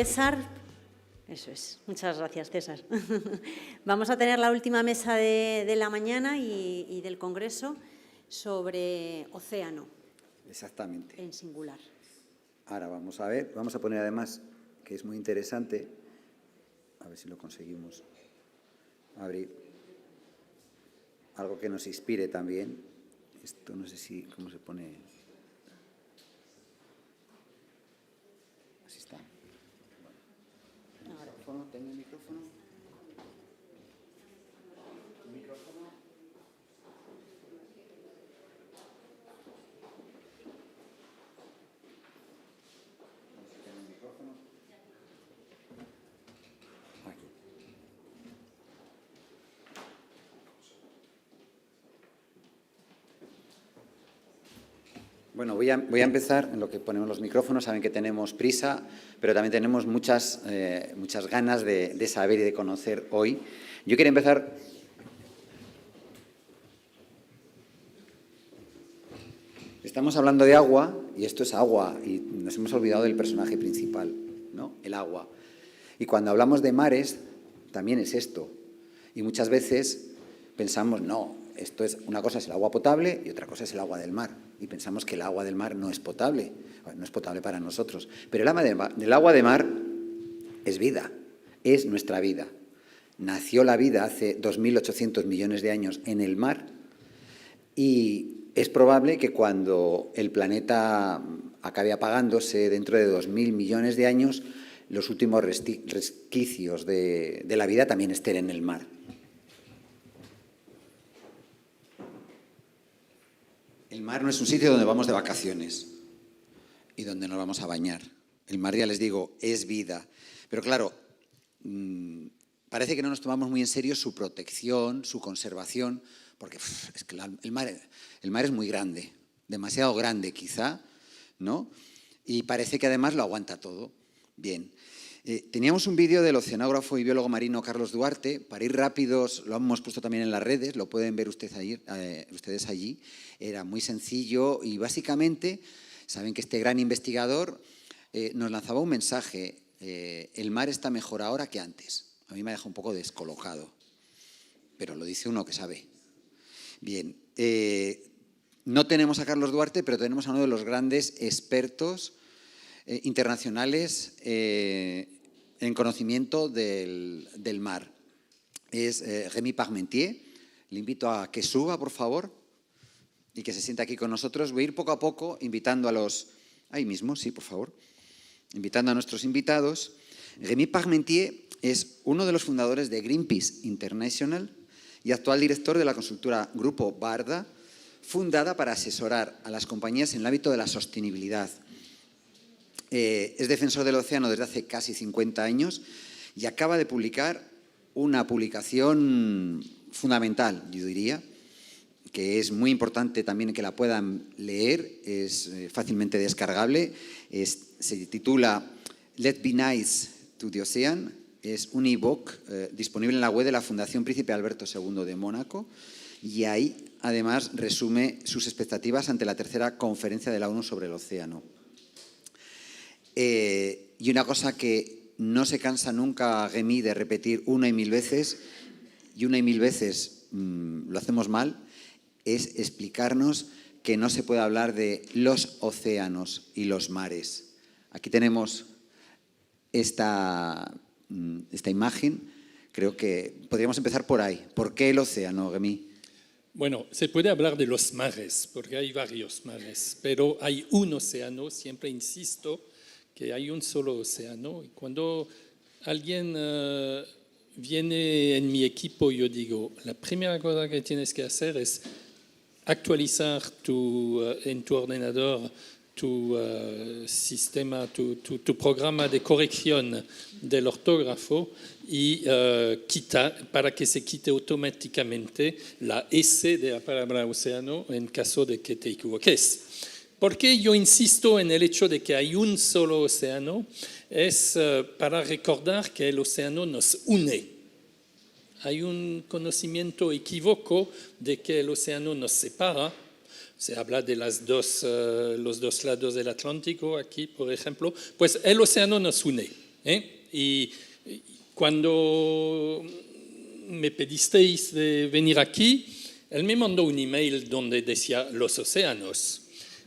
empezar. Eso es. Muchas gracias, César. Vamos a tener la última mesa de la mañana y del Congreso sobre océano. Exactamente. En singular. Ahora vamos a ver, vamos a poner además, que es muy interesante, a ver si lo conseguimos abrir, algo que nos inspire también. Esto no sé si, cómo se pone. Así está. Bueno. ¿Tengo el micrófono? Bueno, voy a empezar en lo que ponemos los micrófonos. Saben que tenemos prisa, pero también tenemos muchas ganas de saber y de conocer hoy. Yo quiero empezar. Estamos hablando de agua, y esto es agua, y nos hemos olvidado del personaje principal, ¿no? El agua. Y cuando hablamos de mares, también es esto. Y muchas veces pensamos, no, esto es, una cosa es el agua potable y otra cosa es el agua del mar. Y pensamos que el agua del mar no es potable. Bueno, no es potable para nosotros. Pero el agua de mar es vida, es nuestra vida. Nació la vida hace 2.800 millones de años en el mar y es probable que cuando el planeta acabe apagándose dentro de 2.000 millones de años, los últimos resquicios de la vida también estén en el mar. El mar no es un sitio donde vamos de vacaciones y donde nos vamos a bañar. El mar, ya les digo, es vida. Pero claro, parece que no nos tomamos muy en serio su protección, su conservación, porque es que el mar es muy grande, demasiado grande quizá, ¿no? Y parece que además lo aguanta todo. Bien. Teníamos un vídeo del oceanógrafo y biólogo marino Carlos Duarte. Para ir rápidos, lo hemos puesto también en las redes, lo pueden ver ustedes allí. Era muy sencillo y básicamente saben que este gran investigador nos lanzaba un mensaje. El mar está mejor ahora que antes. A mí me ha dejado un poco descolocado, pero lo dice uno que sabe. Bien, no tenemos a Carlos Duarte, pero tenemos a uno de los grandes expertos internacionales en conocimiento del mar. Es Rémi Parmentier. Le invito a que suba, por favor, y que se siente aquí con nosotros. Voy a ir poco a poco invitando a los... Ahí mismo, sí, por favor. Invitando a nuestros invitados. Rémi Parmentier es uno de los fundadores de Greenpeace International y actual director de la consultora Grupo Barda, fundada para asesorar a las compañías en el ámbito de la sostenibilidad. Es defensor del océano desde hace casi 50 años y acaba de publicar una publicación fundamental, yo diría, que es muy importante también que la puedan leer, es fácilmente descargable, se titula Let's Be Nice to the Ocean, es un ebook disponible en la web de la Fundación Príncipe Alberto II de Mónaco y ahí además resume sus expectativas ante la tercera conferencia de la ONU sobre el océano. Y una cosa que no se cansa nunca Rémi de repetir una y mil veces, lo hacemos mal, es explicarnos que no se puede hablar de los océanos y los mares. Aquí tenemos esta imagen, creo que podríamos empezar por ahí. ¿Por qué el océano, Rémi? Bueno, se puede hablar de los mares, porque hay varios mares, pero hay un océano, siempre insisto, que hay un solo océano. Y cuando alguien viene en mi equipo, yo digo, la primera cosa que tienes que hacer es actualizar en tu ordenador tu sistema, tu programa de corrección del ortógrafo y para que se quite automáticamente la S de la palabra océano en caso de que te equivoques. ¿Por qué yo insisto en el hecho de que hay un solo océano? Es para recordar que el océano nos une. Hay un conocimiento equívoco de que el océano nos separa. Se habla de los dos lados del Atlántico aquí, por ejemplo. Pues el océano nos une. Y cuando me pedisteis de venir aquí, él me mandó un email donde decía los océanos.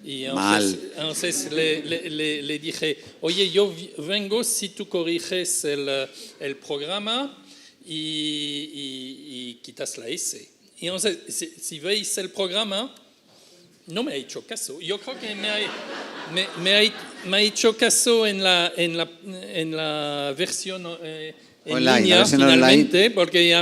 Y entonces le dije, oye, yo vengo si tú corriges el programa y quitas la S. Y entonces, si veis el programa, no me ha hecho caso. Yo creo que me ha hecho caso en la versión en online, línea, finalmente, online. porque ha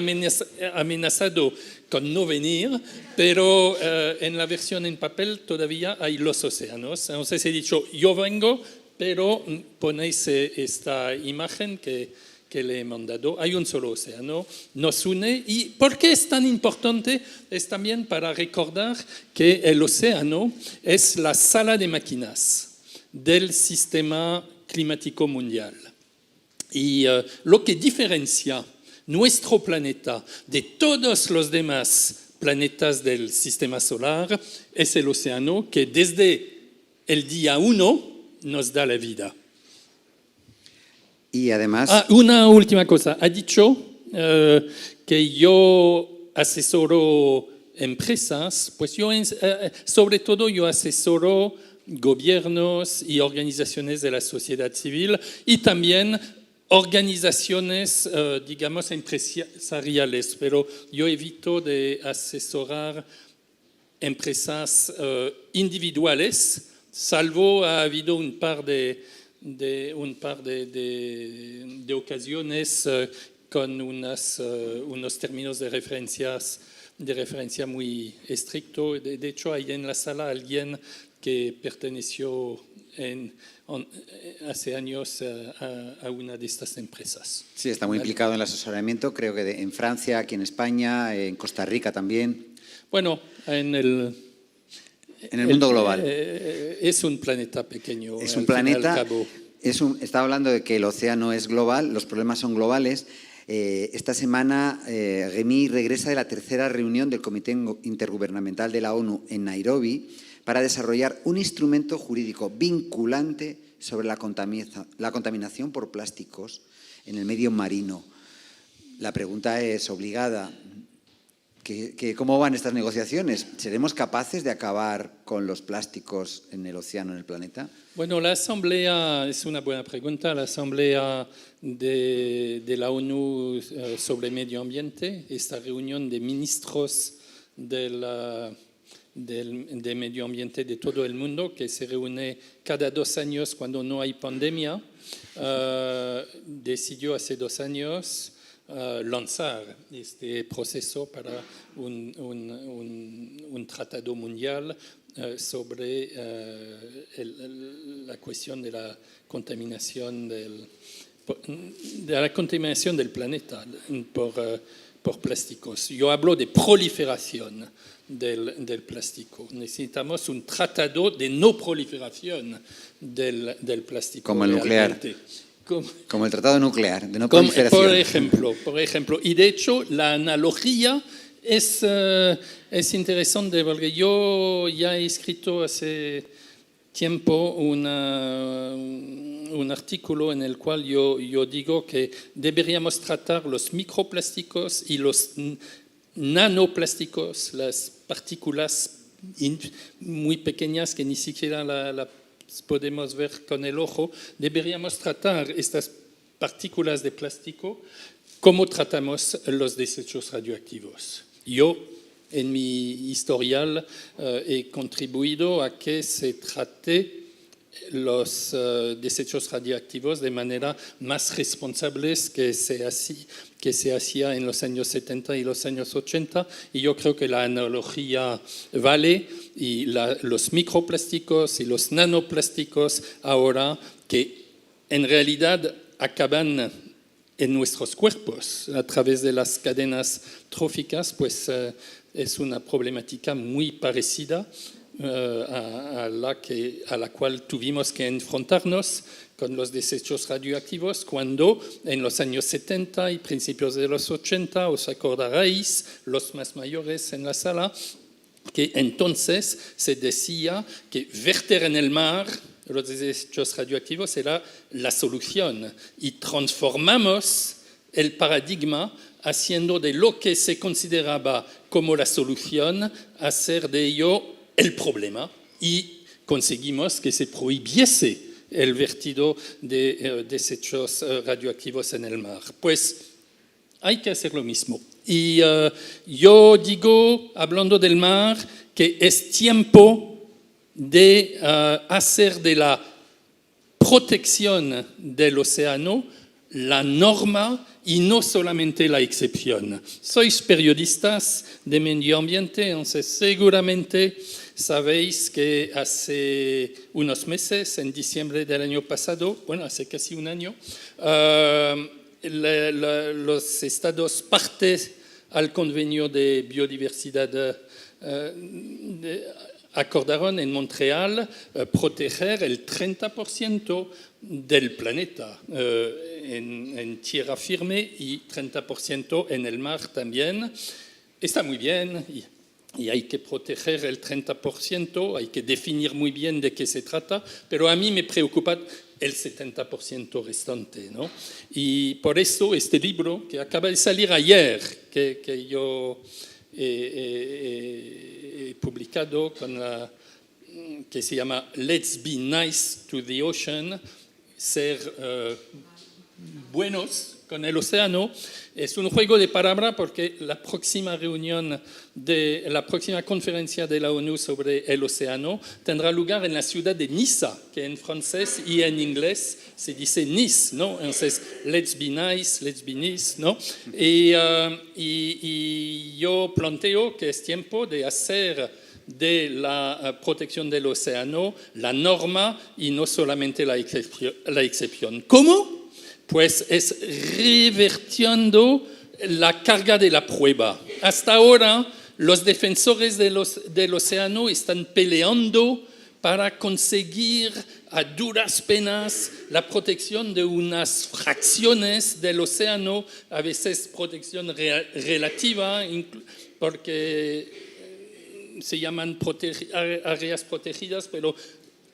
amenazado con no venir, pero en la versión en papel todavía hay los océanos. Entonces he dicho, yo vengo, pero ponéis esta imagen que le he mandado. Hay un solo océano, nos une. ¿Y por qué es tan importante? Es también para recordar que el océano es la sala de máquinas del sistema climático mundial. Y lo que diferencia nuestro planeta de todos los demás planetas del sistema solar es el océano que desde el día 1 nos da la vida. Y además... Una última cosa. Ha dicho que yo asesoro empresas, pues yo sobre todo yo asesoro gobiernos y organizaciones de la sociedad civil y también organizaciones, digamos, empresariales, pero yo evito de asesorar empresas individuales, salvo ha habido un par de ocasiones con unos términos de referencia muy estrictos. De hecho, hay en la sala alguien que perteneció hace años a una de estas empresas. Sí, está muy implicado en el asesoramiento, creo que en Francia, aquí en España, en Costa Rica también. Bueno, en el mundo global. Es un planeta pequeño. Es un planeta. Estaba hablando de que el océano es global, los problemas son globales. Esta semana Rémy regresa de la tercera reunión del Comité Intergubernamental de la ONU en Nairobi para desarrollar un instrumento jurídico vinculante sobre la contaminación por plásticos en el medio marino. La pregunta es obligada. ¿Cómo van estas negociaciones? ¿Seremos capaces de acabar con los plásticos en el océano, en el planeta? Bueno, la Asamblea, es una buena pregunta, la Asamblea de la ONU sobre Medio Ambiente, esta reunión de ministros de medio ambiente de todo el mundo, que se reúne cada 2 años cuando no hay pandemia, decidió hace 2 años lanzar este proceso para un tratado mundial sobre la cuestión de la contaminación del planeta por plásticos. Yo hablo de proliferación del plástico. Necesitamos un tratado de no proliferación del plástico. Como el nuclear. Como el tratado nuclear, de no proliferación. Por ejemplo. Y de hecho, la analogía es interesante porque yo ya he escrito hace tiempo un artículo en el cual yo digo que deberíamos tratar los microplásticos y los nanoplásticos, las partículas muy pequeñas que ni siquiera las podemos ver con el ojo. Deberíamos tratar estas partículas de plástico como tratamos los desechos radioactivos. Yo, en mi historial, he contribuido a que se trate los desechos radioactivos de manera más responsables que se hacía en los años 70 y los años 80, y yo creo que la analogía vale, y los microplásticos y los nanoplásticos ahora, que en realidad acaban en nuestros cuerpos a través de las cadenas tróficas, pues es una problemática muy parecida a la cual tuvimos que enfrentarnos con los desechos radioactivos cuando en los años 70 y principios de los 80, os acordaréis, los más mayores en la sala, que entonces se decía que verter en el mar los desechos radioactivos era la solución y transformamos el paradigma haciendo de lo que se consideraba como la solución, hacer de ello el problema y conseguimos que se prohibiese el vertido de desechos radioactivos en el mar. Pues hay que hacer lo mismo. Y yo digo, hablando del mar, que es tiempo de hacer de la protección del océano la norma y no solamente la excepción. Sois periodistas de medio ambiente, entonces seguramente sabéis que hace unos meses, en diciembre del año pasado, bueno, hace casi un año, los estados partes al convenio de biodiversidad acordaron en Montreal proteger el 30% del planeta en tierra firme y 30% en el mar también. Está muy bien y hay que proteger el 30%, hay que definir muy bien de qué se trata, pero a mí me preocupa el 70% restante, ¿no? Y por eso este libro, que acaba de salir ayer, que yo he publicado, que se llama Let's Be Nice to the Ocean, ser buenos con el océano, es un juego de palabras porque la próxima reunión de la próxima conferencia de la ONU sobre el océano tendrá lugar en la ciudad de Niza, que en francés y en inglés se dice Nice, ¿no? Entonces, let's be nice, let's be Nice, ¿no? Y yo planteo que es tiempo de hacer de la protección del océano la norma y no solamente la excepción. ¿Cómo? Pues es revertiendo la carga de la prueba. Hasta ahora, los defensores del océano están peleando para conseguir a duras penas la protección de unas fracciones del océano, a veces protección relativa, porque se llaman áreas protegidas, pero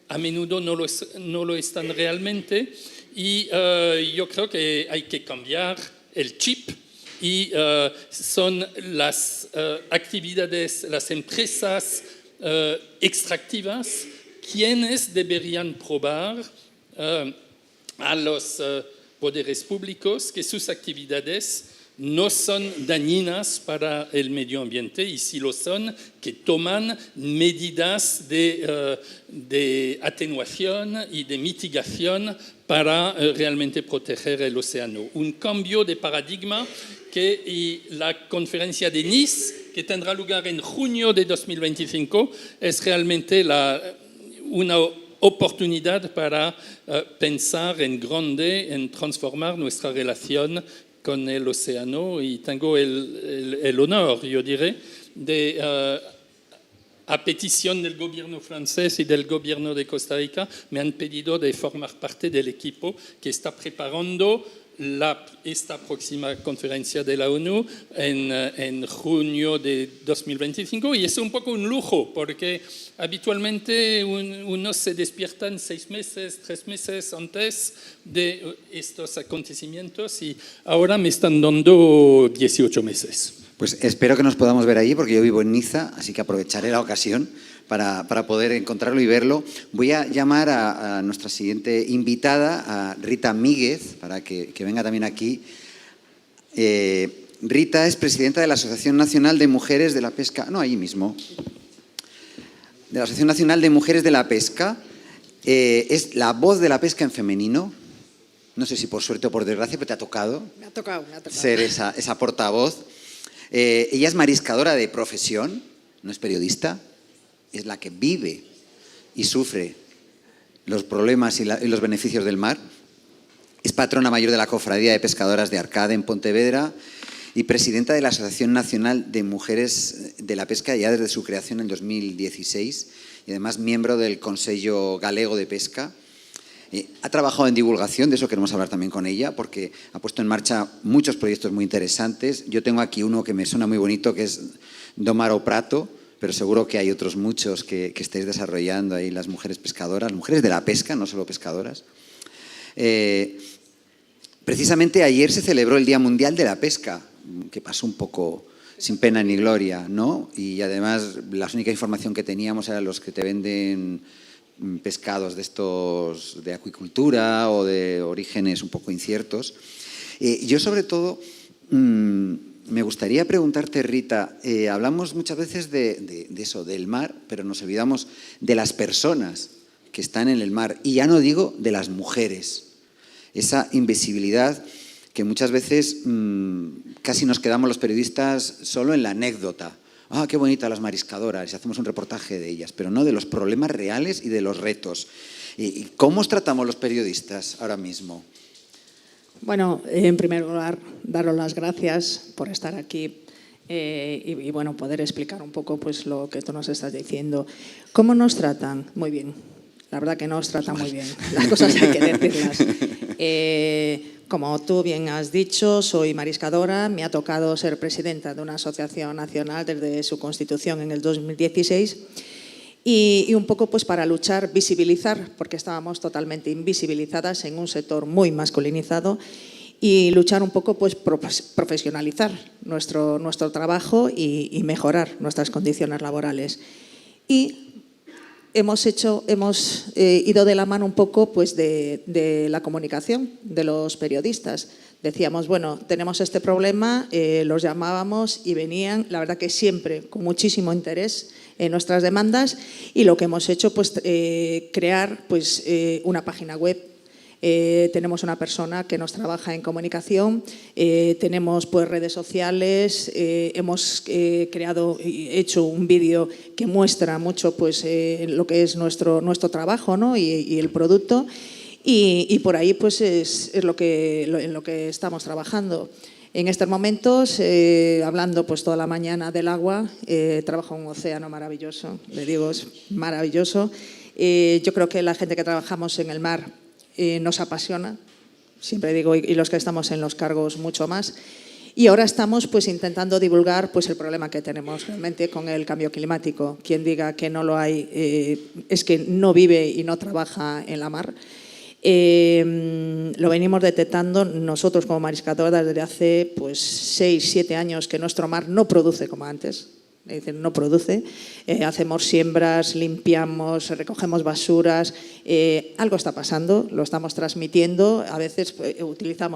a menudo no lo están realmente. Y yo creo que hay que cambiar el chip y son las actividades, las empresas extractivas quienes deberían probar a los poderes públicos que sus actividades no son dañinas para el medio ambiente y si lo son, que toman medidas de atenuación y de mitigación para realmente proteger el océano. Un cambio de paradigma y la conferencia de Nice, que tendrá lugar en junio de 2025, es realmente una oportunidad para pensar en grande, en transformar nuestra relación con el océano y tengo el honor, yo diré, de a petición del gobierno francés y del gobierno de Costa Rica, me han pedido de formar parte del equipo que está preparando esta próxima conferencia de la ONU en junio de 2025 y es un poco un lujo porque habitualmente uno se despiertan 6 meses, 3 meses antes de estos acontecimientos y ahora me están dando 18 meses. Pues espero que nos podamos ver allí porque yo vivo en Niza, así que aprovecharé la ocasión para poder encontrarlo y verlo. Voy a llamar a nuestra siguiente invitada, a Rita Míguez, para que venga también aquí. Rita es presidenta de la Asociación Nacional de Mujeres de la Pesca, no, ahí mismo, de la Asociación Nacional de Mujeres de la Pesca. Es la voz de la pesca en femenino. No sé si por suerte o por desgracia, pero te ha tocado. Me ha tocado. Ser esa portavoz. Ella es mariscadora de profesión, no es periodista, es la que vive y sufre los problemas y los beneficios del mar. Es patrona mayor de la Cofradía de Pescadoras de Arcade en Pontevedra y presidenta de la Asociación Nacional de Mujeres de la Pesca ya desde su creación en 2016 y además miembro del Consello Galego de Pesca. Ha trabajado en divulgación, de eso queremos hablar también con ella, porque ha puesto en marcha muchos proyectos muy interesantes. Yo tengo aquí uno que me suena muy bonito, que es Domar o Prato, pero seguro que hay otros muchos que estáis desarrollando ahí, las mujeres pescadoras, mujeres de la pesca, no solo pescadoras. Precisamente ayer se celebró el Día Mundial de la Pesca, que pasó un poco sin pena ni gloria, ¿no? Y además la única información que teníamos era los que te venden pescados de estos de acuicultura o de orígenes un poco inciertos. Yo sobre todo me gustaría preguntarte, Rita, hablamos muchas veces de eso, del mar, pero nos olvidamos de las personas que están en el mar, y ya no digo de las mujeres, esa invisibilidad que muchas veces casi nos quedamos los periodistas solo en la anécdota. ¡Ah, qué bonitas las mariscadoras! Y hacemos un reportaje de ellas, pero no de los problemas reales y de los retos. ¿Y cómo os tratamos los periodistas ahora mismo? Bueno, en primer lugar, daros las gracias por estar aquí y bueno, poder explicar un poco pues, lo que tú nos estás diciendo. ¿Cómo nos tratan? Muy bien. La verdad que nos tratan muy bien. Las cosas hay que decirlas. Como tú bien has dicho, soy mariscadora. Me ha tocado ser presidenta de una asociación nacional desde su constitución en el 2016 y un poco pues para luchar, visibilizar, porque estábamos totalmente invisibilizadas en un sector muy masculinizado, y luchar un poco pues profesionalizar nuestro trabajo y mejorar nuestras condiciones laborales. Y hemos ido de la mano un poco pues, de la comunicación de los periodistas. Decíamos, bueno, tenemos este problema, los llamábamos y venían, la verdad que siempre con muchísimo interés en nuestras demandas, y lo que hemos hecho pues crear pues, una página web. Tenemos una persona que nos trabaja en comunicación, tenemos pues, redes sociales, hemos hecho un vídeo que muestra mucho pues, lo que es nuestro trabajo, ¿no? y el producto, y por ahí pues, es en lo que estamos trabajando. En estos momentos, hablando pues, toda la mañana del agua, trabajo en un océano maravilloso, le digo, es maravilloso. Yo creo que la gente que trabajamos en el mar nos apasiona, siempre digo, y los que estamos en los cargos mucho más. Y ahora estamos pues, intentando divulgar pues, el problema que tenemos realmente con el cambio climático. Quien diga que no lo hay es que no vive y no trabaja en la mar. Lo venimos detectando nosotros como mariscadoras desde hace pues, 6, 7 años que nuestro mar no produce como antes. Es decir, no produce, hacemos siembras, limpiamos, recogemos basuras, algo está pasando, lo estamos transmitiendo, a veces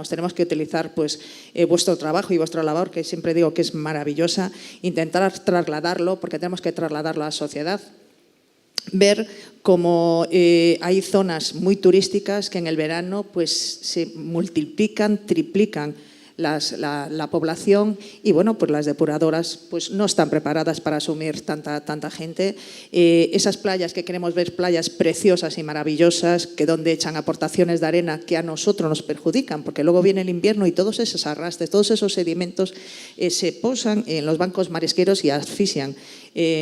tenemos que utilizar pues, vuestro trabajo y vuestra labor, que siempre digo que es maravillosa, intentar trasladarlo, porque tenemos que trasladarlo a la sociedad. Ver cómo hay zonas muy turísticas que en el verano pues, se multiplican, triplican la población, y bueno, pues las depuradoras pues no están preparadas para asumir tanta gente. Esas playas que queremos ver, playas preciosas y maravillosas, que donde echan aportaciones de arena que a nosotros nos perjudican, porque luego viene el invierno y todos esos arrastres, todos esos sedimentos se posan en los bancos marisqueros y asfixian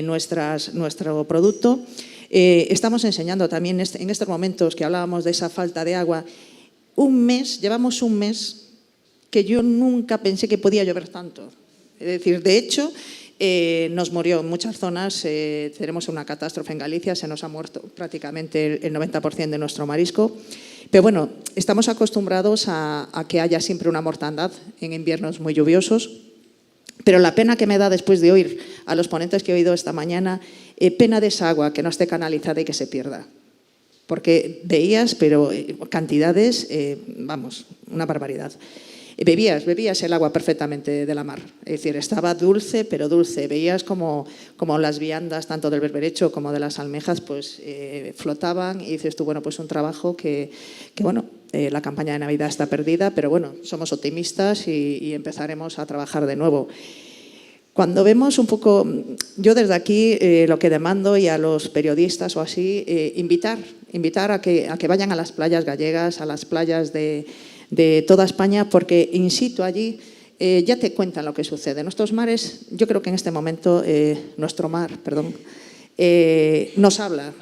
nuestro producto. Estamos enseñando también en estos momentos que hablábamos de esa falta de agua, llevamos un mes que yo nunca pensé que podía llover tanto. Es decir, de hecho, nos murió en muchas zonas, tenemos una catástrofe en Galicia, se nos ha muerto prácticamente el 90% de nuestro marisco. Pero bueno, estamos acostumbrados a que haya siempre una mortandad en inviernos muy lluviosos. Pero la pena que me da después de oír a los ponentes que he oído esta mañana, pena de esa agua que no esté canalizada y que se pierda. Porque veías, pero cantidades, vamos, una barbaridad. Bebías el agua perfectamente de la mar, es decir, estaba dulce, pero dulce. Veías como las viandas, tanto del berberecho como de las almejas, pues flotaban, y dices tú, bueno, pues un trabajo que bueno, la campaña de Navidad está perdida, pero bueno, somos optimistas y empezaremos a trabajar de nuevo. Cuando vemos un poco, yo desde aquí lo que demando, y a los periodistas o así, invitar a que vayan a las playas gallegas, a las playas de toda España, porque in situ allí ya te cuentan lo que sucede. Nuestros mares, yo creo que en este momento, nuestro mar, perdón, nos habla.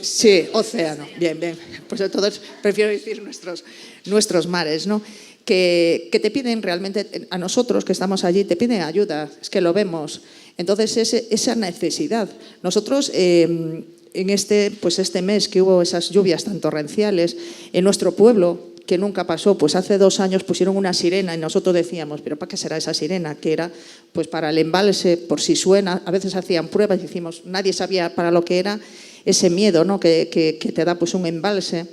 Sí, océano, bien, pues entonces prefiero decir nuestros mares, ¿no? Que te piden realmente, a nosotros que estamos allí, te piden ayuda, es que lo vemos. Entonces, esa necesidad. Nosotros, en este mes que hubo esas lluvias tan torrenciales, en nuestro pueblo, que nunca pasó, pues hace 2 años pusieron una sirena y nosotros decíamos, ¿pero para qué será esa sirena? Que era pues para el embalse, por si suena. A veces hacían pruebas y decimos, nadie sabía para lo que era ese miedo, ¿no? que te da pues un embalse.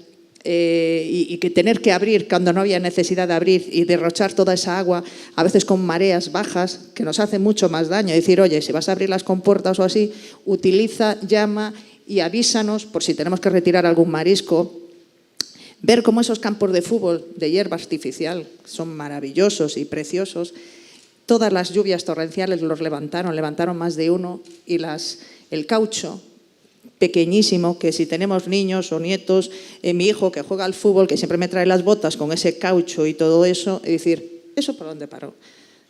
Y que tener que abrir cuando no había necesidad de abrir y derrochar toda esa agua, a veces con mareas bajas, que nos hace mucho más daño. Decir, oye, si vas a abrir las compuertas o así, utiliza, llama y avísanos por si tenemos que retirar algún marisco. Ver cómo esos campos de fútbol de hierba artificial son maravillosos y preciosos. Todas las lluvias torrenciales los levantaron más de uno, y el caucho pequeñísimo, que si tenemos niños o nietos, mi hijo que juega al fútbol, que siempre me trae las botas con ese caucho y todo eso, es decir, ¿eso por dónde paró?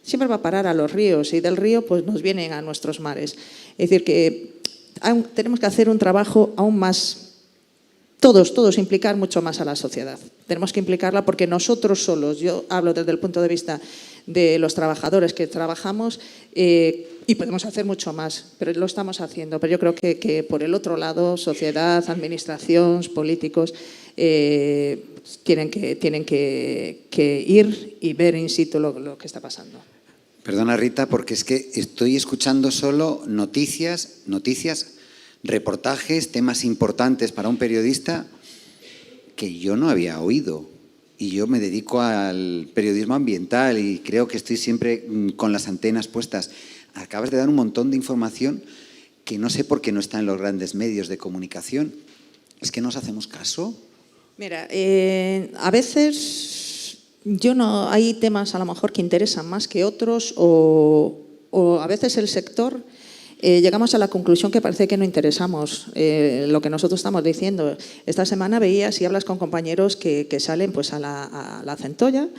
Siempre va a parar a los ríos, y del río pues nos vienen a nuestros mares. Es decir, que tenemos que hacer un trabajo aún más, todos implicar mucho más a la sociedad. Tenemos que implicarla, porque nosotros solos, yo hablo desde el punto de vista de los trabajadores que trabajamos, y podemos hacer mucho más, pero lo estamos haciendo. Pero yo creo que por el otro lado, sociedad, administraciones, políticos, tienen que ir y ver in situ lo que está pasando. Perdona, Rita, porque es que estoy escuchando solo noticias, reportajes, temas importantes para un periodista que yo no había oído. Y yo me dedico al periodismo ambiental y creo que estoy siempre con las antenas puestas. Acabas de dar un montón de información que no sé por qué no está en los grandes medios de comunicación. ¿Es que nos hacemos caso? Mira, a veces hay temas a lo mejor que interesan más que otros, o a veces el sector llegamos a la conclusión que parece que no interesamos lo que nosotros estamos diciendo. Esta semana veías y hablas con compañeros que salen pues a la centolla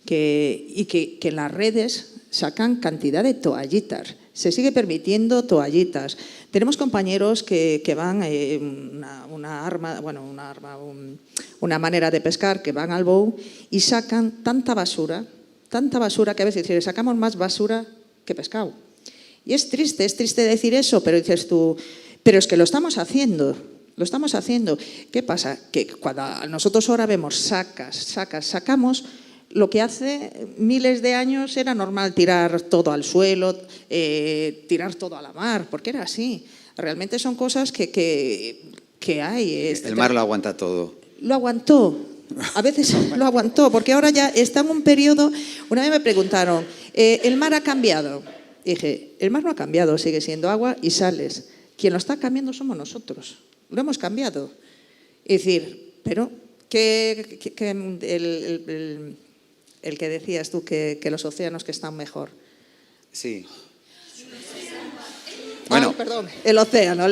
y que en las redes sacan cantidad de toallitas. Se sigue permitiendo toallitas. Tenemos compañeros que van una manera de pescar, que van al bow y sacan tanta basura que a veces sacamos más basura que pescado. Y es triste decir eso, pero dices tú, pero es que lo estamos haciendo. ¿Qué pasa? Que cuando nosotros ahora vemos sacamos, lo que hace miles de años era normal tirar todo al suelo, tirar todo a la mar, porque era así. Realmente son cosas que hay. El mar lo aguanta todo. Lo aguantó. A veces lo aguantó, porque ahora ya está en un periodo. Una vez me preguntaron, ¿el mar ha cambiado? Dije, el mar no ha cambiado, sigue siendo agua y sales. Quien lo está cambiando somos nosotros. Lo hemos cambiado. Es decir, pero el que decías tú, que los océanos que están mejor. Sí. Bueno, perdón, el océano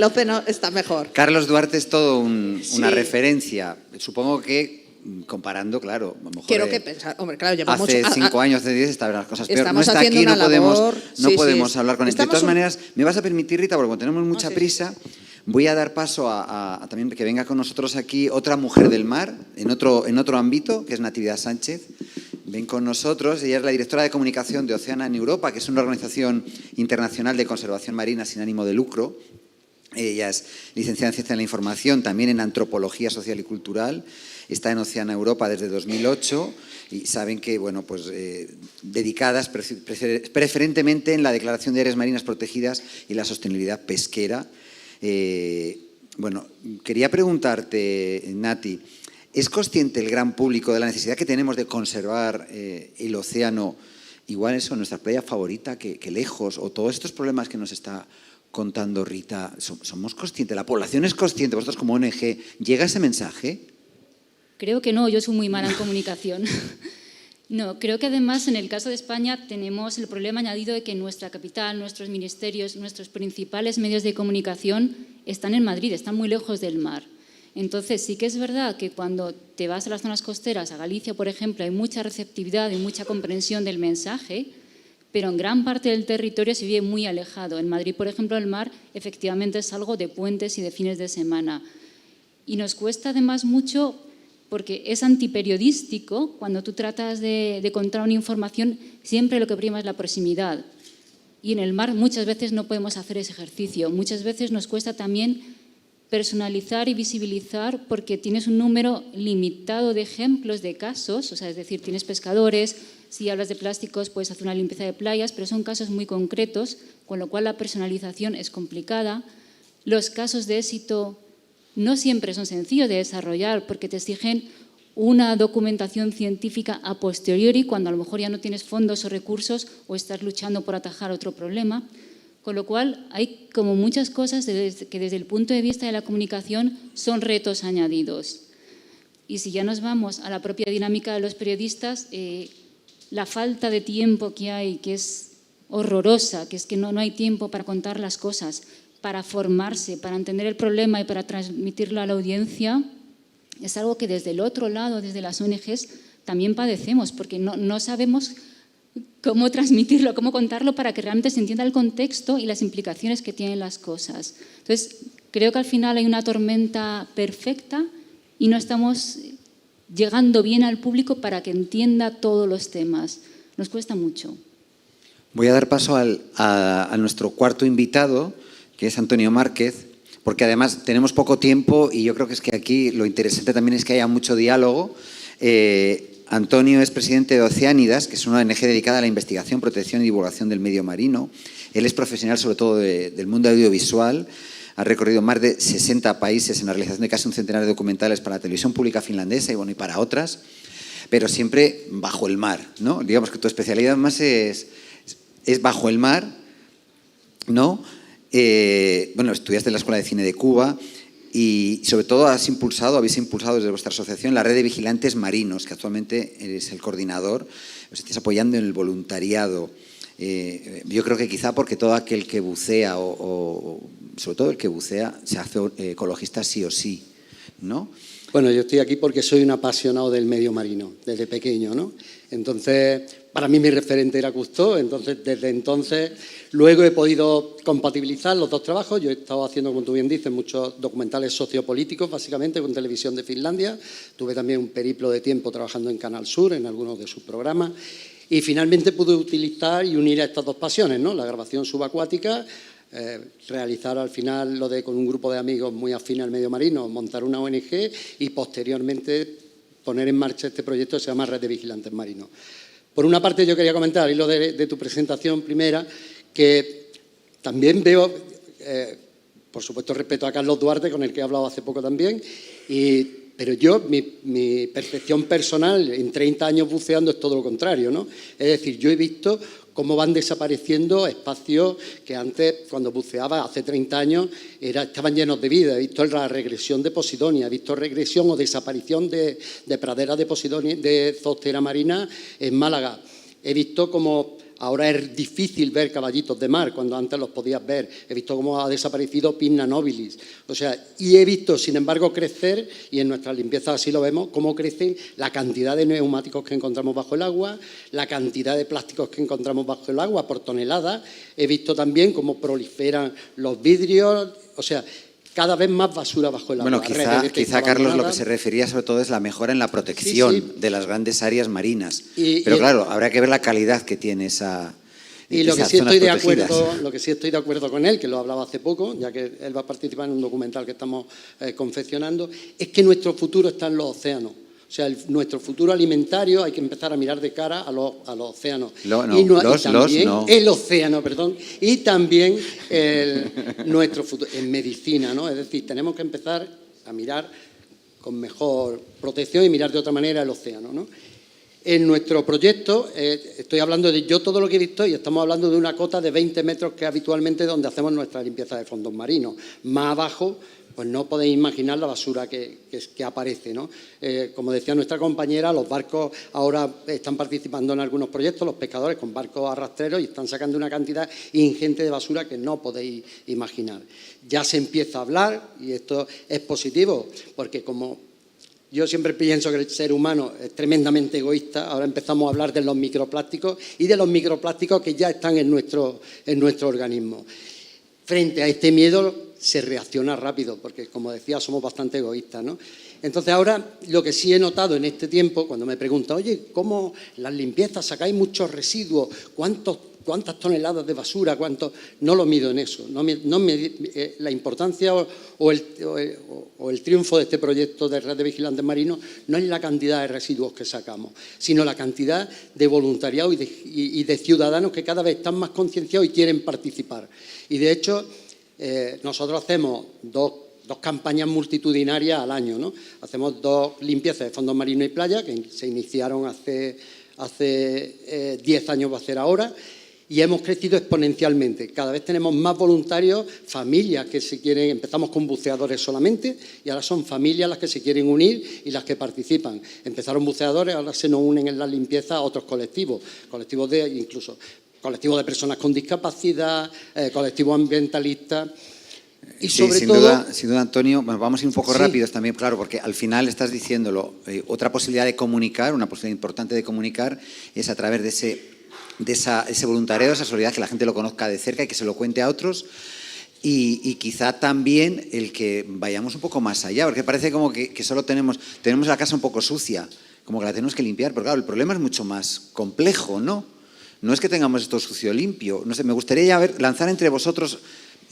está mejor. Carlos Duarte es todo una referencia. Supongo que comparando, claro, a lo mejor quiero que pensar, hombre, claro, llevamos hace 5 años, hace 10 estaban las cosas peor. No está aquí, no podemos sí. hablar con él. De todas maneras, me vas a permitir, Rita, porque como tenemos mucha prisa, voy a dar paso a también que venga con nosotros aquí otra mujer del mar, en otro ámbito, que es Natividad Sánchez. Ven con nosotros, ella es la directora de comunicación de Oceana en Europa, que es una organización internacional de conservación marina sin ánimo de lucro. Ella es licenciada en Ciencia de la Información, también en Antropología Social y Cultural. Está en Oceana Europa desde 2008 y saben que, bueno, pues dedicadas preferentemente en la declaración de áreas marinas protegidas y la sostenibilidad pesquera. Bueno, quería preguntarte, Nati, ¿es consciente el gran público de la necesidad que tenemos de conservar el océano? Igual eso, nuestra playa favorita, que lejos, o todos estos problemas que nos está contando Rita, ¿somos conscientes? ¿La población es consciente? ¿Vosotros como ONG llega ese mensaje? Creo que no, yo soy muy mala en comunicación. No, creo que además en el caso de España tenemos el problema añadido de que nuestra capital, nuestros ministerios, nuestros principales medios de comunicación están en Madrid, están muy lejos del mar. Entonces sí que es verdad que cuando te vas a las zonas costeras, a Galicia, por ejemplo, hay mucha receptividad y mucha comprensión del mensaje, pero en gran parte del territorio se vive muy alejado. En Madrid, por ejemplo, el mar efectivamente es algo de puentes y de fines de semana. Y nos cuesta además mucho, porque es antiperiodístico, cuando tú tratas de contar una información, siempre lo que prima es la proximidad. Y en el mar muchas veces no podemos hacer ese ejercicio. Muchas veces nos cuesta también personalizar y visibilizar porque tienes un número limitado de ejemplos de casos, o sea, es decir, tienes pescadores, si hablas de plásticos puedes hacer una limpieza de playas, pero son casos muy concretos, con lo cual la personalización es complicada. Los casos de éxito no siempre son sencillos de desarrollar porque te exigen una documentación científica a posteriori, cuando a lo mejor ya no tienes fondos o recursos o estás luchando por atajar otro problema. Con lo cual, hay como muchas cosas que desde el punto de vista de la comunicación son retos añadidos. Y si ya nos vamos a la propia dinámica de los periodistas, la falta de tiempo que hay, que es horrorosa, que es que no hay tiempo para contar las cosas, para formarse, para entender el problema y para transmitirlo a la audiencia, es algo que desde el otro lado, desde las ONGs, también padecemos, porque no sabemos cómo transmitirlo, cómo contarlo para que realmente se entienda el contexto y las implicaciones que tienen las cosas. Entonces, creo que al final hay una tormenta perfecta y no estamos llegando bien al público para que entienda todos los temas. Nos cuesta mucho. Voy a dar paso a nuestro cuarto invitado, que es Antonio Márquez, porque además tenemos poco tiempo y yo creo que es que aquí lo interesante también es que haya mucho diálogo. Antonio es presidente de Oceánidas, que es una ONG dedicada a la investigación, protección y divulgación del medio marino. Él es profesional sobre todo del mundo audiovisual, ha recorrido más de 60 países en la realización de casi un centenar de documentales para la televisión pública finlandesa y para otras, pero siempre bajo el mar, ¿no? Digamos que tu especialidad más es bajo el mar, ¿no? Estudiaste en la Escuela de Cine de Cuba y sobre todo habéis impulsado desde vuestra asociación la red de vigilantes marinos, que actualmente eres el coordinador, os estáis apoyando en el voluntariado. Yo creo que quizá porque todo aquel que bucea, o sobre todo el que bucea, se hace ecologista sí o sí, ¿no? Bueno, yo estoy aquí porque soy un apasionado del medio marino, desde pequeño, ¿no? Entonces, para mí mi referente era Cousteau, entonces desde entonces luego he podido compatibilizar los dos trabajos. Yo he estado haciendo, como tú bien dices, muchos documentales sociopolíticos, básicamente con Televisión de Finlandia. Tuve también un periplo de tiempo trabajando en Canal Sur, en algunos de sus programas. Y finalmente pude utilizar y unir a estas dos pasiones, ¿no? La grabación subacuática, realizar al final lo de con un grupo de amigos muy afín al medio marino, montar una ONG y posteriormente poner en marcha este proyecto que se llama Red de Vigilantes Marinos. Por una parte yo quería comentar, y lo de tu presentación primera, que también veo, por supuesto respeto a Carlos Duarte, con el que he hablado hace poco también, pero yo, mi percepción personal en 30 años buceando es todo lo contrario, ¿no? Es decir, yo he visto cómo van desapareciendo espacios que antes, cuando buceaba hace 30 años, estaban llenos de vida. He visto la regresión de Posidonia, he visto regresión o desaparición de praderas de Posidonia, de zootera marina en Málaga. He visto cómo ahora es difícil ver caballitos de mar, cuando antes los podías ver. He visto cómo ha desaparecido Pinna nobilis. O sea, y he visto, sin embargo, crecer, y en nuestras limpiezas así lo vemos, cómo crecen la cantidad de neumáticos que encontramos bajo el agua, la cantidad de plásticos que encontramos bajo el agua por tonelada. He visto también cómo proliferan los vidrios, o sea, cada vez más basura bajo el agua. Bueno, quizá Carlos, lo que se refería sobre todo es la mejora en la protección de las grandes áreas marinas. Pero claro, habrá que ver la calidad que tiene esa. Y lo que sí estoy de acuerdo con él, que lo hablaba hace poco, ya que él va a participar en un documental que estamos confeccionando, es que nuestro futuro está en los océanos. O sea, nuestro futuro alimentario hay que empezar a mirar de cara a los océanos. El océano, perdón. Y también nuestro futuro en medicina, ¿no? Es decir, tenemos que empezar a mirar con mejor protección y mirar de otra manera el océano, ¿no? En nuestro proyecto, estoy hablando de yo todo lo que he visto y estamos hablando de una cota de 20 metros que habitualmente es donde hacemos nuestra limpieza de fondos marinos. Más abajo, pues no podéis imaginar la basura que aparece, ¿no? Como decía nuestra compañera, los barcos ahora están participando en algunos proyectos, los pescadores con barcos arrastreros, y están sacando una cantidad ingente de basura que no podéis imaginar. Ya se empieza a hablar, y esto es positivo, porque como yo siempre pienso que el ser humano es tremendamente egoísta, ahora empezamos a hablar de los microplásticos y de los microplásticos que ya están en nuestro organismo. Frente a este miedo se reacciona rápido, porque como decía, somos bastante egoístas, ¿no? Entonces ahora lo que sí he notado en este tiempo, cuando me preguntan, oye, ¿cómo las limpiezas sacáis muchos residuos? ¿Cuántos cuántas toneladas de basura, no lo mido en eso. La importancia o el triunfo de este proyecto de red de vigilantes marinos no es la cantidad de residuos que sacamos, sino la cantidad de voluntariado y de ciudadanos que cada vez están más concienciados y quieren participar. Y de hecho, nosotros hacemos dos campañas multitudinarias al año, ¿no? Hacemos 2 limpiezas de fondos marinos y playas que se iniciaron hace 10 años, va a ser ahora, y hemos crecido exponencialmente. Cada vez tenemos más voluntarios, familias que se quieren, empezamos con buceadores solamente y ahora son familias las que se quieren unir y las que participan. Empezaron buceadores, ahora se nos unen en la limpieza a otros colectivos de personas con discapacidad, colectivos ambientalistas. Y sí, sobre sin todo, duda, Antonio, bueno, vamos a ir un poco rápidos también, claro, porque al final estás diciéndolo, otra posibilidad de comunicar, una posibilidad importante de comunicar es a través de ese voluntariado, esa solidaridad, que la gente lo conozca de cerca y que se lo cuente a otros. Y quizá también el que vayamos un poco más allá, porque parece como que solo tenemos la casa un poco sucia, como que la tenemos que limpiar, pero claro, el problema es mucho más complejo, ¿no? No es que tengamos esto sucio limpio. No sé, me gustaría ya lanzar entre vosotros,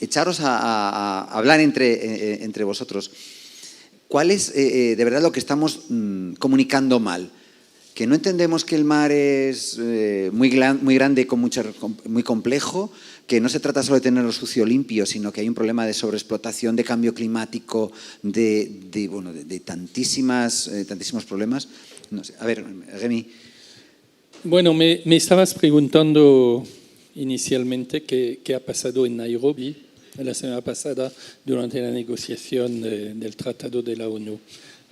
echaros a hablar entre vosotros. ¿Cuál es de verdad lo que estamos comunicando mal? Que no entendemos que el mar es muy grande, muy complejo, que no se trata solo de tenerlo sucio limpio, sino que hay un problema de sobreexplotación, de cambio climático, de tantísimos problemas. No sé. A ver, Remy. Bueno, me estabas preguntando inicialmente qué ha pasado en Nairobi la semana pasada durante la negociación del Tratado de la ONU.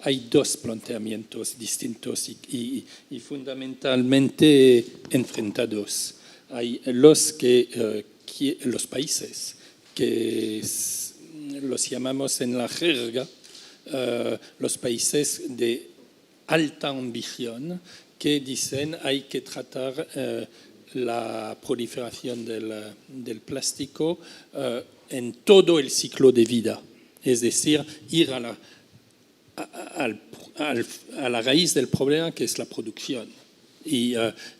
Hay 2 planteamientos distintos y fundamentalmente enfrentados. Hay los países que los llamamos en la jerga los países de alta ambición, que dicen hay que tratar la proliferación del plástico en todo el ciclo de vida, es decir, ir a la raíz del problema, que es la producción y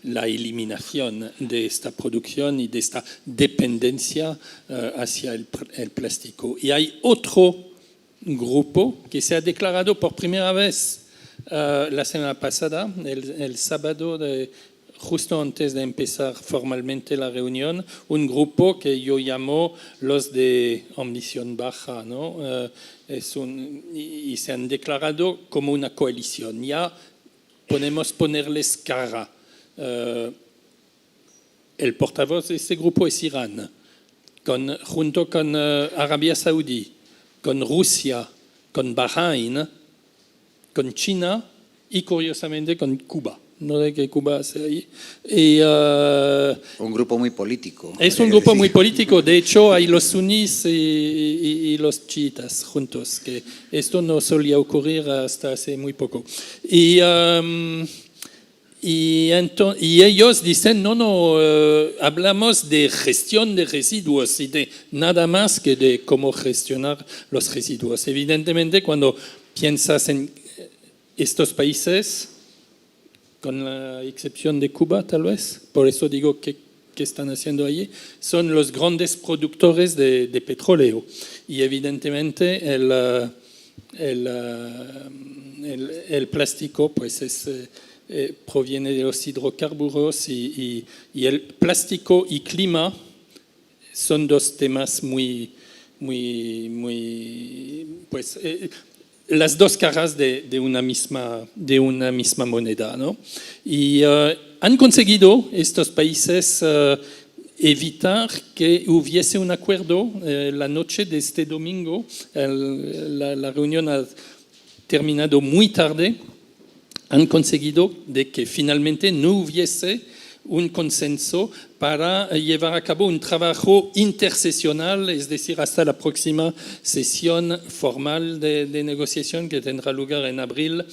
la eliminación de esta producción y de esta dependencia hacia el plástico. Y hay otro grupo que se ha declarado por primera vez la semana pasada, el sábado, justo antes de empezar formalmente la reunión, un grupo que yo llamo los de ambición baja, ¿no? Y se han declarado como una coalición. Ya podemos ponerles cara. El portavoz de este grupo es Irán, junto con Arabia Saudí, con Rusia, con Bahrein, con China y, curiosamente, con Cuba. No sé qué Cuba hace ahí. Un grupo muy político. Es un grupo muy político. De hecho, hay los sunníes y los chiitas juntos, que esto no solía ocurrir hasta hace muy poco. Y ellos dicen, hablamos de gestión de residuos y de nada más que de cómo gestionar los residuos. Evidentemente, cuando piensas en estos países, con la excepción de Cuba, tal vez, por eso digo que están haciendo allí, son los grandes productores de petróleo. Y evidentemente el plástico pues proviene de los hidrocarburos y el plástico y clima son 2 temas muy pues las 2 caras de una misma moneda, ¿no? Y han conseguido estos países evitar que hubiese un acuerdo la noche de este domingo. La reunión ha terminado muy tarde. Han conseguido de que finalmente no hubiese un consenso para llevar a cabo un trabajo intersesional, es decir, hasta la próxima sesión formal de negociación que tendrá lugar en abril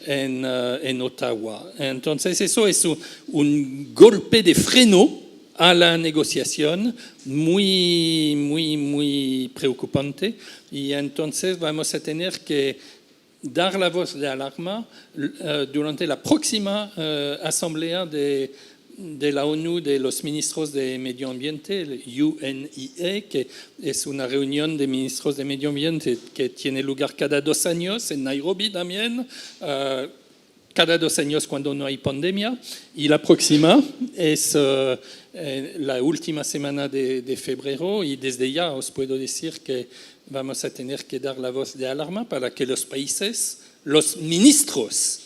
en Ottawa. Entonces, eso es un golpe de freno a la negociación muy preocupante, y entonces vamos a tener que dar la voz de alarma durante la próxima asamblea de de la ONU de los ministros de Medio Ambiente, el UNIE, que es una reunión de ministros de Medio Ambiente que tiene lugar cada 2 años en Nairobi también, cada 2 años cuando no hay pandemia, y la próxima es la última semana de febrero, y desde ya os puedo decir que vamos a tener que dar la voz de alarma para que los países, los ministros,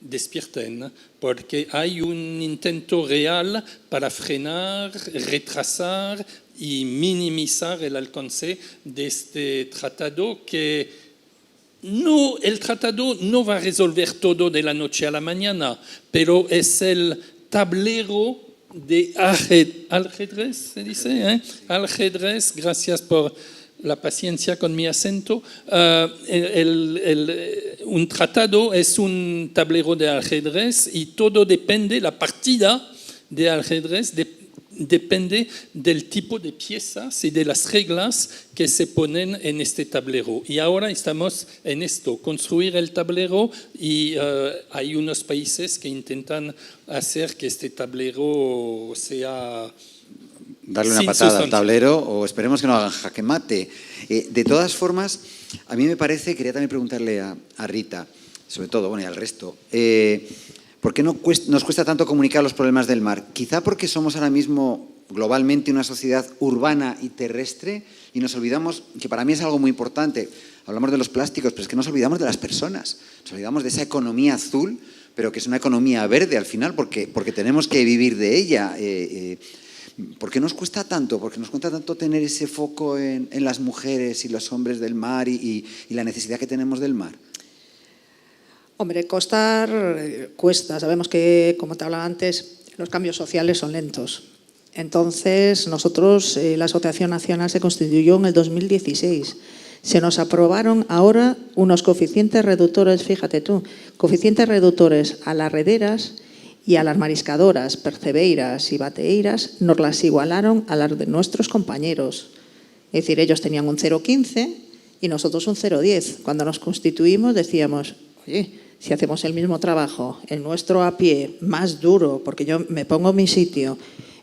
despierten, porque hay un intento real para frenar, retrasar y minimizar el alcance de este tratado que no, el tratado no va a resolver todo de la noche a la mañana, pero es el tablero de ajedrez, se dice, ajedrez, gracias por la paciencia con mi acento. Un tratado es un tablero de ajedrez y todo depende, la partida de ajedrez depende del tipo de piezas y de las reglas que se ponen en este tablero. Y ahora estamos en esto, construir el tablero, y hay unos países que intentan hacer que este tablero sea... Darle una patada al tablero, o esperemos que no hagan jaque mate. De todas formas, a mí me parece, quería también preguntarle a Rita, sobre todo, bueno, y al resto, ¿por qué nos cuesta tanto comunicar los problemas del mar? Quizá porque somos ahora mismo globalmente una sociedad urbana y terrestre, y nos olvidamos, que para mí es algo muy importante, hablamos de los plásticos, pero es que nos olvidamos de las personas, nos olvidamos de esa economía azul, pero que es una economía verde al final, porque tenemos que vivir de ella. ¿Por qué nos cuesta tanto? ¿Por qué nos cuesta tanto tener ese foco en las mujeres y los hombres del mar y la necesidad que tenemos del mar? Hombre, cuesta. Sabemos que, como te hablaba antes, los cambios sociales son lentos. Entonces, nosotros, la Asociación Nacional se constituyó en el 2016. Se nos aprobaron ahora unos coeficientes reductores, fíjate tú, coeficientes reductores a las rederas y a las mariscadoras, percebeiras y bateeiras, nos las igualaron a las de nuestros compañeros. Es decir, ellos tenían un 0,15 y nosotros un 0,10. Cuando nos constituimos decíamos, oye, si hacemos el mismo trabajo, el nuestro a pie, más duro, porque yo me pongo en mi sitio,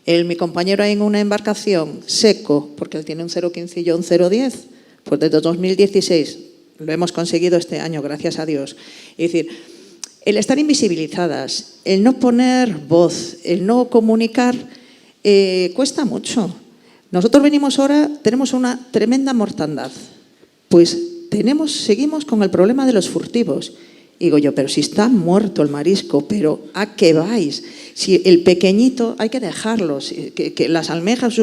mi compañero en una embarcación seco, porque él tiene un 0,15 y yo un 0,10, pues desde 2016 lo hemos conseguido este año, gracias a Dios. Es decir, el estar invisibilizadas, el no poner voz, el no comunicar, cuesta mucho. Nosotros venimos ahora, tenemos una tremenda mortandad. Pues seguimos con el problema de los furtivos. Digo yo, pero si está muerto el marisco, ¿pero a qué vais? Si el pequeñito hay que dejarlos, que las almejas,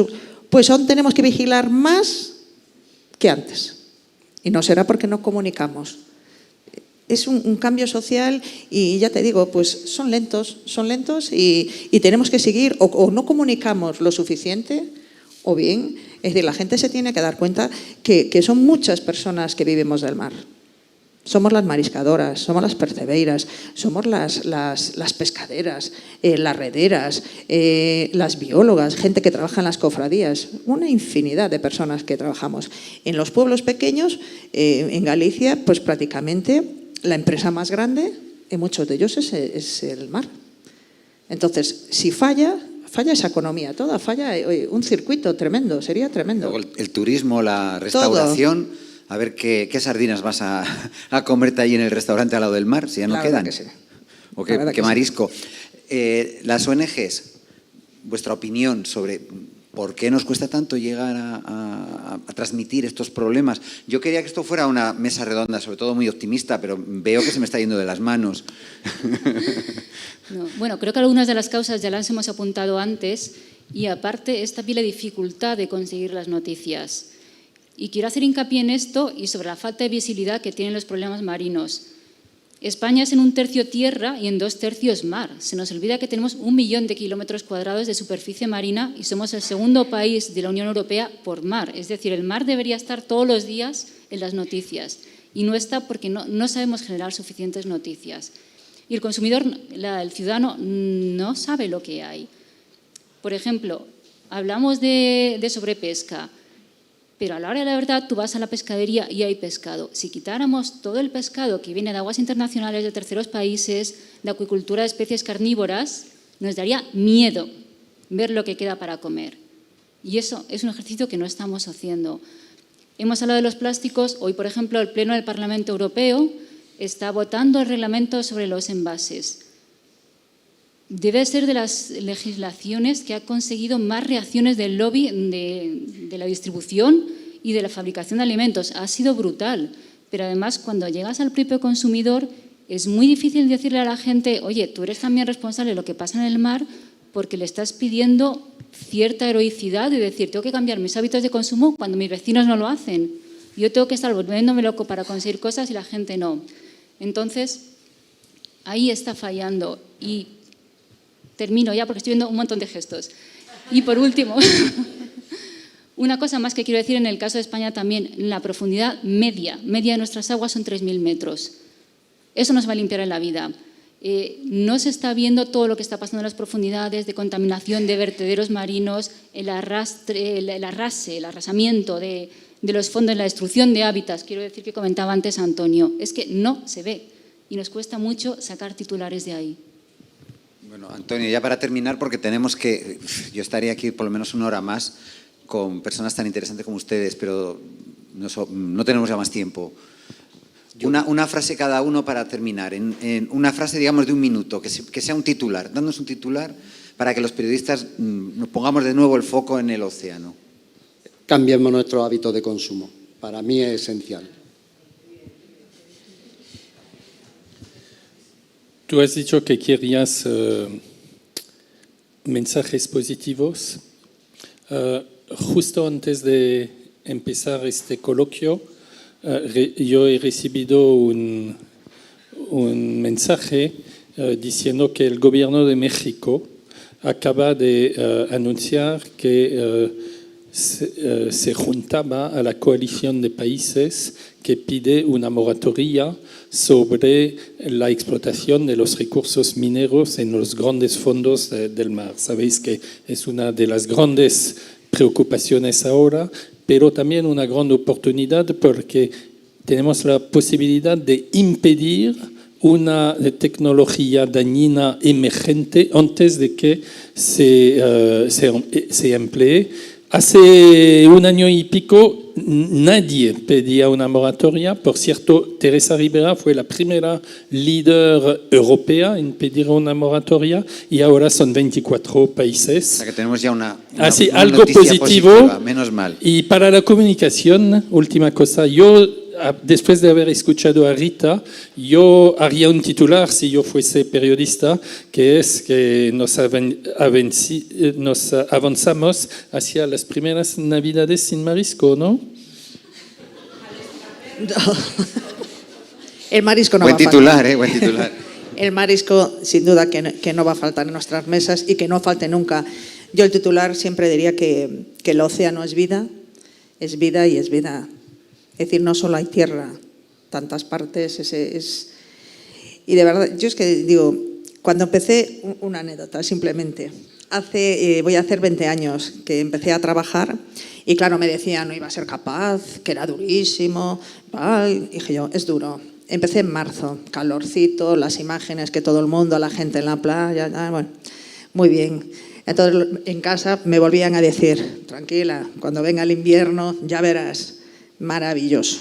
pues aún tenemos que vigilar más que antes. Y no será porque no comunicamos. Es un cambio social y ya te digo, pues son lentos y tenemos que seguir, o no comunicamos lo suficiente, o bien, es decir, la gente se tiene que dar cuenta que son muchas personas que vivimos del mar. Somos las mariscadoras, somos las percebeiras, somos las pescaderas, las rederas, las biólogas, gente que trabaja en las cofradías, una infinidad de personas que trabajamos. En los pueblos pequeños, en Galicia, pues prácticamente la empresa más grande, en muchos de ellos, es el mar. Entonces, si falla esa economía toda, falla un circuito tremendo, sería tremendo. Luego el turismo, la restauración, todo. A ver qué sardinas vas a comerte ahí en el restaurante al lado del mar, si ya no la quedan. Que sí. O qué marisco. Sí. Las ONGs, vuestra opinión sobre por qué nos cuesta tanto llegar a transmitir estos problemas. Yo quería que esto fuera una mesa redonda, sobre todo muy optimista, pero veo que se me está yendo de las manos. No, bueno, creo que algunas de las causas ya las hemos apuntado antes, y aparte es también la dificultad de conseguir las noticias. Y quiero hacer hincapié en esto y sobre la falta de visibilidad que tienen los problemas marinos. España es en 1/3 tierra y en 2/3 mar. Se nos olvida que tenemos 1 millón de kilómetros cuadrados de superficie marina y somos el segundo país de la Unión Europea por mar. Es decir, el mar debería estar todos los días en las noticias y no está porque no sabemos generar suficientes noticias. Y el consumidor, el ciudadano, no sabe lo que hay. Por ejemplo, hablamos de sobrepesca. Pero a la hora de la verdad, tú vas a la pescadería y hay pescado. Si quitáramos todo el pescado que viene de aguas internacionales, de terceros países, de acuicultura de especies carnívoras, Nos daría miedo ver lo que queda para comer. Y eso es un ejercicio que no estamos haciendo. Hemos hablado de los plásticos. Hoy, por ejemplo, el Pleno del Parlamento Europeo está votando el reglamento sobre los envases. Debe ser de las legislaciones que ha conseguido más reacciones del lobby de la distribución y de la fabricación de alimentos. Ha sido brutal, pero además cuando llegas al propio consumidor es muy difícil decirle a la gente, oye, tú eres también responsable de lo que pasa en el mar, porque le estás pidiendo cierta heroicidad de decir, tengo que cambiar mis hábitos de consumo cuando mis vecinos no lo hacen. Yo tengo que estar volviéndome loco para conseguir cosas y la gente no. Entonces, ahí está fallando. Y termino ya porque estoy viendo un montón de gestos. Y por último, una cosa más que quiero decir en el caso de España también, la profundidad media de nuestras aguas son 3.000 metros. Eso nos va a limpiar en la vida. No se está viendo todo lo que está pasando en las profundidades de contaminación de vertederos marinos, el arrasamiento de los fondos, la destrucción de hábitats. Quiero decir que comentaba antes Antonio, es que no se ve y nos cuesta mucho sacar titulares de ahí. Bueno, Antonio, ya para terminar, porque yo estaría aquí por lo menos una hora más con personas tan interesantes como ustedes, pero no tenemos ya más tiempo. Una frase cada uno para terminar, en una frase, digamos, de un minuto, que sea un titular, dándonos un titular para que los periodistas nos pongamos de nuevo el foco en el océano. Cambiemos nuestros hábitos de consumo. Para mí es esencial. Tú has dicho que querías mensajes positivos. Justo antes de empezar este coloquio, yo he recibido un mensaje diciendo que el gobierno de México acaba de anunciar que se juntaba a la coalición de países que pide una moratoria sobre la explotación de los recursos mineros en los grandes fondos del mar. Sabéis que es una de las grandes preocupaciones ahora, pero también una gran oportunidad porque tenemos la posibilidad de impedir una tecnología dañina emergente antes de que se emplee. Hace un año y pico nadie pedía una moratoria. Por cierto, Teresa Ribera fue la primera líder europea en pedir una moratoria y ahora son 24 países. O sea que tenemos ya una algo noticia positivo. Positiva, menos mal. Y para la comunicación, última cosa, yo después de haber escuchado a Rita, yo haría un titular si yo fuese periodista, que es que nos avanzamos hacia las primeras Navidades sin marisco, ¿no? El marisco no Buen va a titular, faltar. buen titular. El marisco, sin duda, que no va a faltar en nuestras mesas y que no falte nunca. Yo el titular siempre diría que el océano es vida y es vida. Es decir, no solo hay tierra, tantas partes, y de verdad, yo es que digo, cuando empecé, una anécdota simplemente, voy a hacer 20 años que empecé a trabajar y claro, me decían, no iba a ser capaz, que era durísimo, y dije yo, es duro. Empecé en marzo, calorcito, las imágenes que todo el mundo, la gente en la playa, bueno, muy bien. Entonces en casa me volvían a decir, tranquila, cuando venga el invierno ya verás. Maravilloso,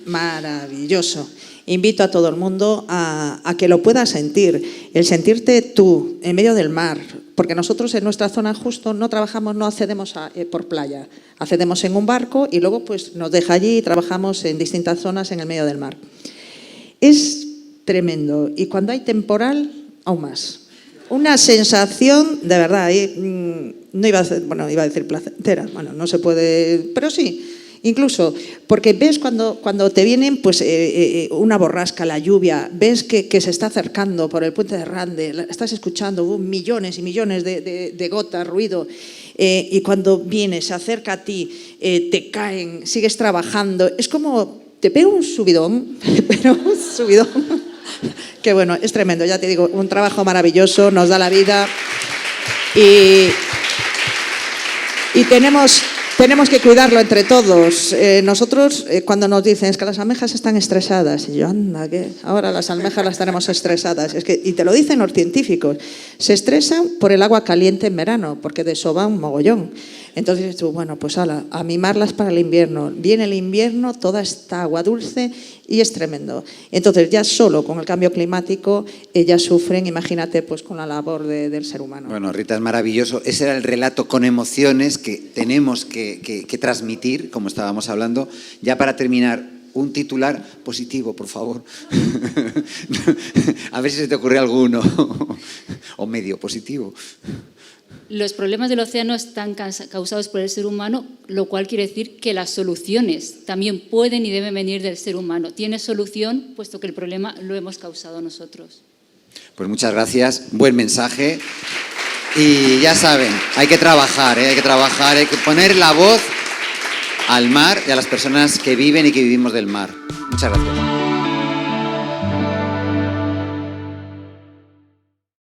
maravilloso. Invito a todo el mundo a que lo pueda sentir, el sentirte tú en medio del mar, porque nosotros en nuestra zona justo no trabajamos, no accedemos por playa, accedemos en un barco y luego pues nos deja allí y trabajamos en distintas zonas en el medio del mar. Es tremendo y cuando hay temporal, aún más. Una sensación, de verdad, no iba a decir placentera, bueno, no se puede, pero sí. Incluso, porque ves cuando te vienen pues, una borrasca, la lluvia, ves que se está acercando por el puente de Rande, estás escuchando millones y millones de gotas, ruido, y cuando viene, se acerca a ti, te caen, sigues trabajando, es como, te pega un subidón, pero un subidón, que bueno, es tremendo, ya te digo, un trabajo maravilloso, nos da la vida y tenemos tenemos que cuidarlo entre todos. Nosotros, cuando nos dicen es que las almejas están estresadas, y yo, anda, ¿qué? Ahora las almejas las tenemos estresadas. Y te lo dicen los científicos, se estresan por el agua caliente en verano, porque desova un mogollón. Entonces tú, bueno, pues ala, a mimarlas para el invierno. Viene el invierno, toda esta agua dulce y es tremendo. Entonces ya solo con el cambio climático ellas sufren, imagínate, pues con la labor del ser humano. Bueno, Rita, es maravilloso. Ese era el relato con emociones que tenemos que transmitir, como estábamos hablando. Ya para terminar, un titular positivo, por favor. A ver si se te ocurre alguno. O medio positivo. Los problemas del océano están causados por el ser humano, lo cual quiere decir que las soluciones también pueden y deben venir del ser humano. Tiene solución, puesto que el problema lo hemos causado nosotros. Pues muchas gracias, buen mensaje. Y ya saben, hay que trabajar, hay que poner la voz al mar y a las personas que viven y que vivimos del mar. Muchas gracias.